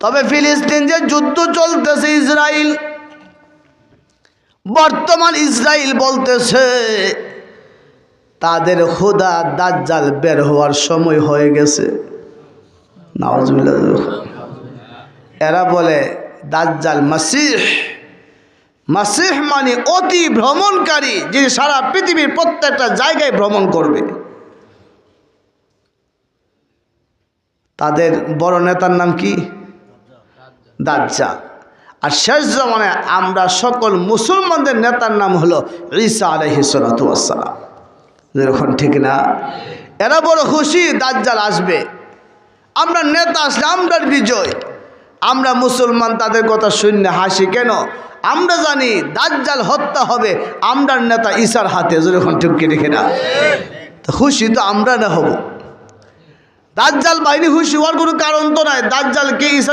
তবে ফিলিস্তিন যে যুদ্ধ চলতেছে ইসরায়েল, বর্তমান ইসরায়েল বলতেছে তাদের খোদা দাজ্জাল বের হওয়ার সময় হয়ে গেছে। নাউজুবিল্লাহ। এরা বলে দাজ্জাল মাসিহ, মাসিহ মানে অতি ভ্রমণকারী, যিনি সারা পৃথিবীর প্রত্যেকটা জায়গায় ভ্রমণ করবে। তাদের বড় নেতার নাম কি? দাজ্জাল। আর শেষ জামানে আমরা সকল মুসলমানদের নেতার নাম হলো ঈসা আলাইহিস সালাতু ওয়াস সালাম। যখন ঠিক না, এরা বড় খুশি দাজ্জাল আসবে, আমরা নেতা আসলে আমরার বিজয়। আমরা মুসলমান তাদের কথা শুনে হাসি কেন? আমরা জানি দাজ্জাল হত্যা হবে আমরার নেতা ঈসার হাতে। যখন ঠিক রেখে না, খুশি তো আমরা না হব। দাজ্জাল বাহিনী খুশি হওয়ার কোনো কারণ তো নাই। দাজ্জালকে ঈসা